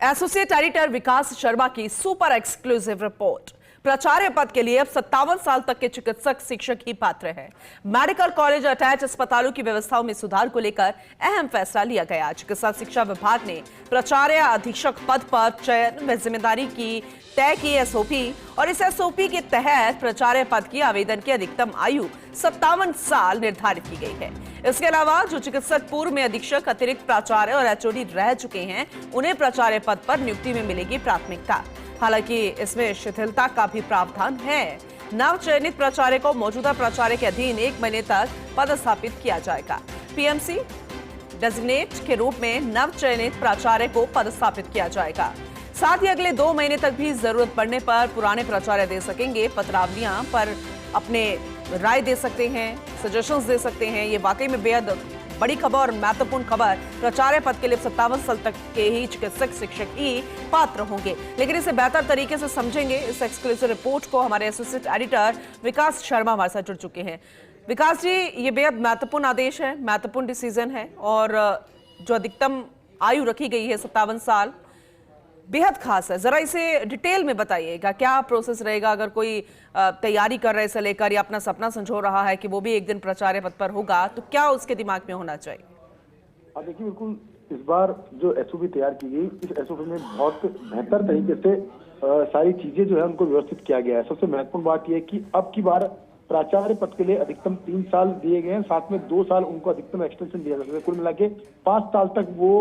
Associate editor विकास शर्मा की super exclusive report. प्राचार्य पद के लिए अब 57 साल तक के चिकित्सक शिक्षक ही पात्र हैं। मेडिकल कॉलेज अटैच अस्पतालों की व्यवस्थाओं में सुधार को लेकर अहम फैसला लिया गया। चिकित्सा शिक्षा विभाग ने प्राचार्य अधीक्षक पद पर चयन व जिम्मेदारी की तय की एसओपी और इस एसओपी के तहत प्राचार्य पद की आवेदन की अधिकतम आयु 57 साल निर्धारित की गई है। इसके अलावा जो चिकित्सक पूर्व में अधीक्षक, अतिरिक्त प्राचार्य और एचओडी रह चुके हैं, उन्हें प्राचार्य पद पर नियुक्ति में मिलेगी प्राथमिकता। हालांकि इसमें शिथिलता का भी प्रावधान है। नव चयनित प्राचार्य को मौजूदा प्राचार्य के अधीन 1 महीने तक पदस्थापित किया जाएगा। पीएमसी डेजिग्नेट के रूप में नव चयनित प्राचार्य को पदस्थापित किया जाएगा। साथ ही अगले 2 महीने तक भी जरूरत पड़ने पर पुराने प्राचार्य दे सकेंगे पत्रावलियां पर अपने राय दे सकते हैं, सजेशंस दे सकते हैं। ये वाकई में बेहद बड़ी खबर और महत्वपूर्ण खबर। प्राचार्य पद के लिए 57 साल तक के ही चिकित्सक शिक्षक ही पात्र होंगे। लेकिन इसे बेहतर तरीके से समझेंगे, इस एक्सक्लूसिव रिपोर्ट को हमारे एसोसिएट एडिटर विकास शर्मा हमारे साथ जुड़ चुके हैं। विकास जी, ये बेहद महत्वपूर्ण आदेश है, महत्वपूर्ण डिसीजन है और जो अधिकतम आयु रखी गई है 57 साल, बेहद खास है। जरा इसे डिटेल में बताइएगा, क्या प्रोसेस रहेगा अगर कोई तैयारी कर रहे से लेकर या अपना सपना संजो रहा है कि वो भी एक दिन प्राचार्य पद पर होगा, तो क्या उसके दिमाग में होना चाहिए? देखिए, बिल्कुल इस बार जो एसओपी तैयार की गई, इस एसओपी में बहुत बेहतर तरीके से सारी चीजें जो है उनको व्यवस्थित किया गया है। सबसे महत्वपूर्ण बात यह है कि अब की बार प्राचार्य पद के लिए अधिकतम 3 साल दिए गए हैं, साथ में 2 साल उनको अधिकतम एक्सटेंशन दिया जा सकता है। कुल मिला के 5 साल तक वो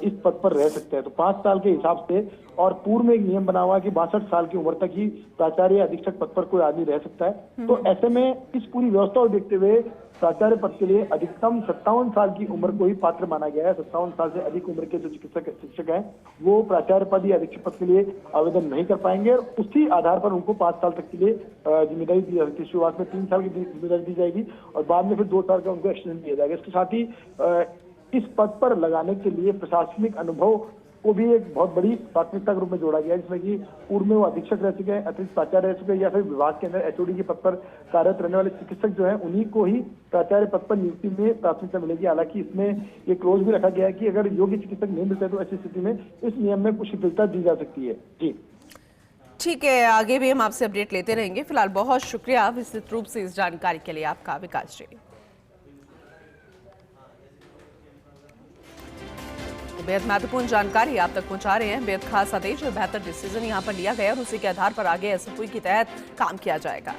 इस पद पर रह सकते हैं। तो 5 साल के हिसाब से, और पूर्व में एक नियम बना हुआ है कि 62 साल की उम्र तक ही प्राचार्य अधीक्षक पद पर कोई आदमी रह सकता है। तो ऐसे में इस पूरी व्यवस्था को देखते हुए प्राचार्य पद के लिए अधिकतम 57 साल की उम्र को ही पात्र माना गया है। 57 साल से अधिक उम्र के जो चिकित्सक शिक्षक हैं वो प्राचार्य पद या अधीक्षक पद के लिए आवेदन नहीं कर पाएंगे और उसी आधार पर उनको 5 साल तक के लिए जिम्मेदारी दी जा सकती है। शुरुआत में 3 साल की जिम्मेदारी दी जाएगी और बाद में फिर 2 साल का उनको एक्सटेंशन दिया जाएगा। इसके साथ ही इस पद पर लगाने के लिए प्रशासनिक अनुभव को भी एक बहुत बड़ी प्राथमिकता के रूप में जोड़ा गया है, जिसमें कि पूर्व में वो अधीक्षक रह चुके हैं, अतिरिक्त प्राचार्य रह चुके हैं या फिर विभाग के अंदर एचओडी के पद पर कार्यरत रहने वाले चिकित्सक जो हैं उन्हीं को ही प्राचार्य पद पर नियुक्ति में प्राथमिकता मिलेगी। हालांकि इसमें एक क्लोज भी रखा गया है कि अगर योग्य चिकित्सक नहीं मिलते तो ऐसी स्थिति में इस नियम में कुछ शिथिलता दी जा सकती है। जी ठीक है, आगे भी हम आपसे अपडेट लेते रहेंगे। फिलहाल बहुत शुक्रिया विस्तृत रूप से इस जानकारी के लिए आपका, विकास जी। बेहद महत्वपूर्ण जानकारी आप तक पहुंचा रहे हैं। बेहद खास आदेश और बेहतर डिसीजन यहां पर लिया गया और उसी के आधार पर आगे एसओपी के तहत काम किया जाएगा।